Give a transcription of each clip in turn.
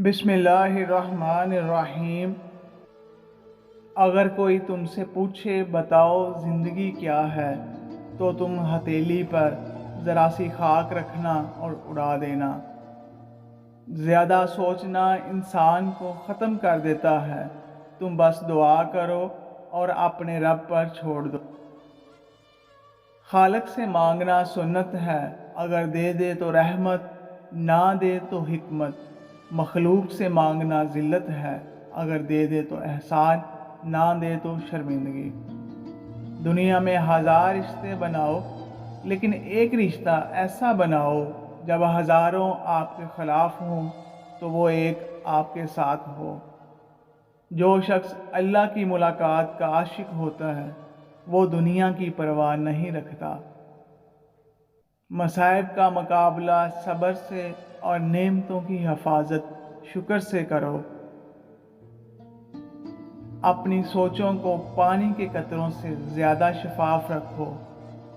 بسم اللہ الرحمن الرحیم۔ اگر کوئی تم سے پوچھے بتاؤ زندگی کیا ہے، تو تم ہتھیلی پر ذرا سی خاک رکھنا اور اڑا دینا۔ زیادہ سوچنا انسان کو ختم کر دیتا ہے۔ تم بس دعا کرو اور اپنے رب پر چھوڑ دو۔ خالق سے مانگنا سنت ہے، اگر دے دے تو رحمت، نہ دے تو حکمت۔ مخلوق سے مانگنا ذلت ہے، اگر دے دے تو احسان، نہ دے تو شرمندگی۔ دنیا میں ہزار رشتے بناؤ، لیکن ایک رشتہ ایسا بناؤ جب ہزاروں آپ کے خلاف ہوں تو وہ ایک آپ کے ساتھ ہو۔ جو شخص اللہ کی ملاقات کا عاشق ہوتا ہے وہ دنیا کی پرواہ نہیں رکھتا۔ مصائب کا مقابلہ صبر سے اور نعمتوں کی حفاظت شکر سے کرو۔ اپنی سوچوں کو پانی کے قطروں سے زیادہ شفاف رکھو،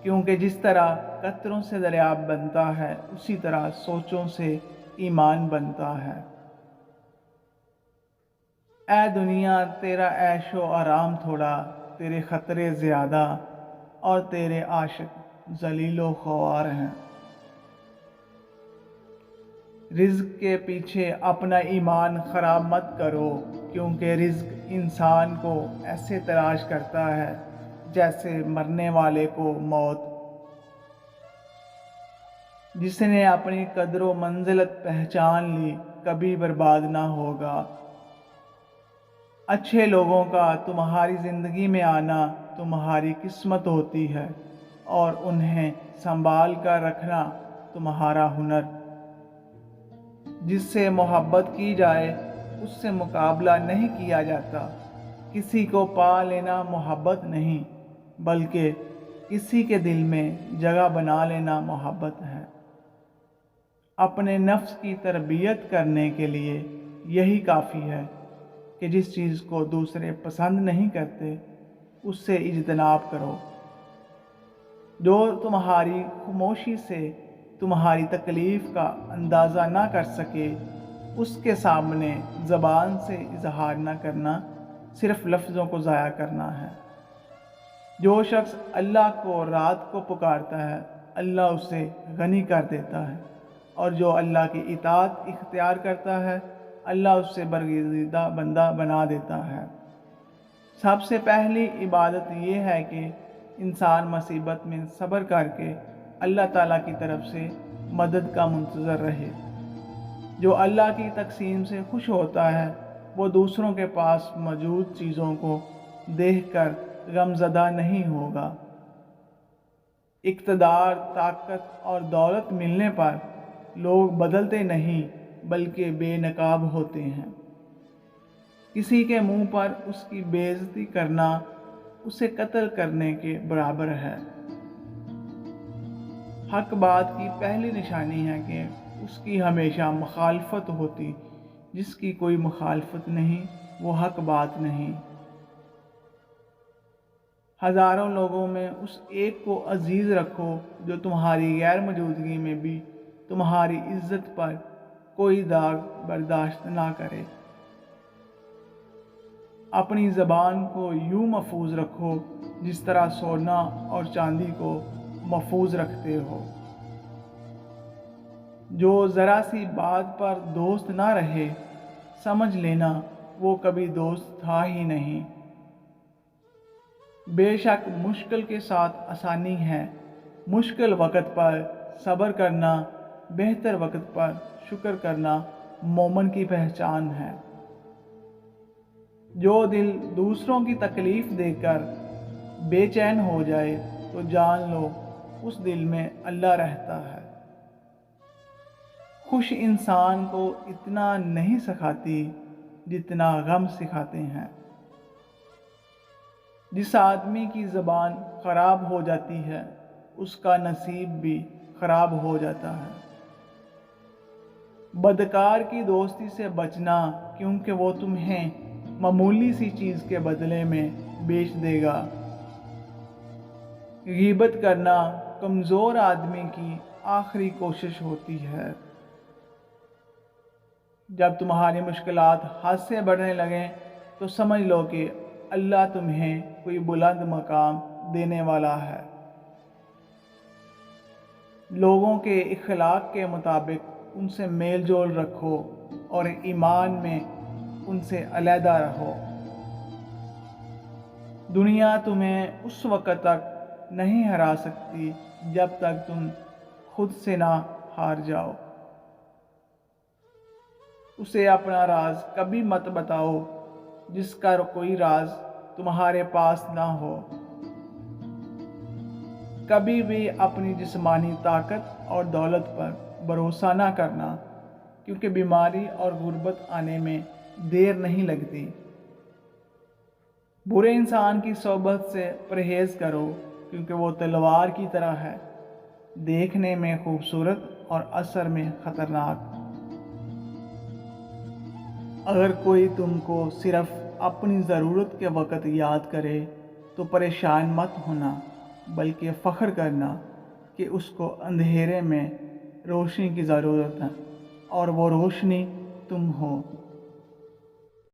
کیونکہ جس طرح قطروں سے دریا بنتا ہے اسی طرح سوچوں سے ایمان بنتا ہے۔ اے دنیا، تیرا عیش و آرام تھوڑا، تیرے خطرے زیادہ اور تیرے عاشق ذلیل و خوار ہیں۔ رزق کے پیچھے اپنا ایمان خراب مت کرو، کیونکہ رزق انسان کو ایسے تلاش کرتا ہے جیسے مرنے والے کو موت۔ جس نے اپنی قدر و منزلت پہچان لی کبھی برباد نہ ہوگا۔ اچھے لوگوں کا تمہاری زندگی میں آنا تمہاری قسمت ہوتی ہے، اور انہیں سنبھال کر رکھنا تمہارا ہنر۔ جس سے محبت کی جائے اس سے مقابلہ نہیں کیا جاتا۔ کسی کو پا لینا محبت نہیں، بلکہ کسی کے دل میں جگہ بنا لینا محبت ہے۔ اپنے نفس کی تربیت کرنے کے لیے یہی کافی ہے کہ جس چیز کو دوسرے پسند نہیں کرتے اس سے اجتناب کرو۔ جو تمہاری خاموشی سے تمہاری تکلیف کا اندازہ نہ کر سکے اس کے سامنے زبان سے اظہار نہ کرنا صرف لفظوں کو ضائع کرنا ہے۔ جو شخص اللہ کو رات کو پکارتا ہے اللہ اسے غنی کر دیتا ہے، اور جو اللہ کی اطاعت اختیار کرتا ہے اللہ اس سے برگزیدہ بندہ بنا دیتا ہے۔ سب سے پہلی عبادت یہ ہے کہ انسان مصیبت میں صبر کر کے اللہ تعالیٰ کی طرف سے مدد کا منتظر رہے۔ جو اللہ کی تقسیم سے خوش ہوتا ہے وہ دوسروں کے پاس موجود چیزوں کو دیکھ کر غمزدہ نہیں ہوگا۔ اقتدار، طاقت اور دولت ملنے پر لوگ بدلتے نہیں بلکہ بے نقاب ہوتے ہیں۔ کسی کے منہ پر اس کی بے عزتی کرنا اسے قتل کرنے کے برابر ہے۔ حق بات کی پہلی نشانی ہے کہ اس کی ہمیشہ مخالفت ہوتی، جس کی کوئی مخالفت نہیں وہ حق بات نہیں۔ ہزاروں لوگوں میں اس ایک کو عزیز رکھو جو تمہاری غیر موجودگی میں بھی تمہاری عزت پر کوئی داغ برداشت نہ کرے۔ اپنی زبان کو یوں محفوظ رکھو جس طرح سونا اور چاندی کو محفوظ رکھتے ہو۔ جو ذرا سی بات پر دوست نہ رہے سمجھ لینا وہ کبھی دوست تھا ہی نہیں۔ بے شک مشکل کے ساتھ آسانی ہے، مشکل وقت پر صبر کرنا، بہتر وقت پر شکر کرنا مومن کی پہچان ہے۔ جو دل دوسروں کی تکلیف دیکھ کر بے چین ہو جائے تو جان لو اس دل میں اللہ رہتا ہے۔ خوش انسان کو اتنا نہیں سکھاتی جتنا غم سکھاتے ہیں۔ جس آدمی کی زبان خراب ہو جاتی ہے اس کا نصیب بھی خراب ہو جاتا ہے۔ بدکار کی دوستی سے بچنا، کیونکہ وہ تمہیں معمولی سی چیز کے بدلے میں بیچ دے گا۔ غیبت کرنا کمزور آدمی کی آخری کوشش ہوتی ہے۔ جب تمہاری مشکلات حد سے بڑھنے لگیں تو سمجھ لو کہ اللہ تمہیں کوئی بلند مقام دینے والا ہے۔ لوگوں کے اخلاق کے مطابق ان سے میل جول رکھو اور ایمان میں ان سے علیحدہ رہو۔ دنیا تمہیں اس وقت تک نہیں ہرا سکتی جب تک تم خود سے نہ ہار جاؤ۔ اسے اپنا راز کبھی مت بتاؤ جس کا کوئی راز تمہارے پاس نہ ہو۔ کبھی بھی اپنی جسمانی طاقت اور دولت پر بھروسہ نہ کرنا، کیونکہ بیماری اور غربت آنے میں دیر نہیں لگتی۔ برے انسان کی صحبت سے پرہیز کرو، کیونکہ وہ تلوار کی طرح ہے، دیکھنے میں خوبصورت اور اثر میں خطرناک۔ اگر کوئی تم کو صرف اپنی ضرورت کے وقت یاد کرے تو پریشان مت ہونا، بلکہ فخر کرنا کہ اس کو اندھیرے میں روشنی کی ضرورت ہے اور وہ روشنی تم ہو۔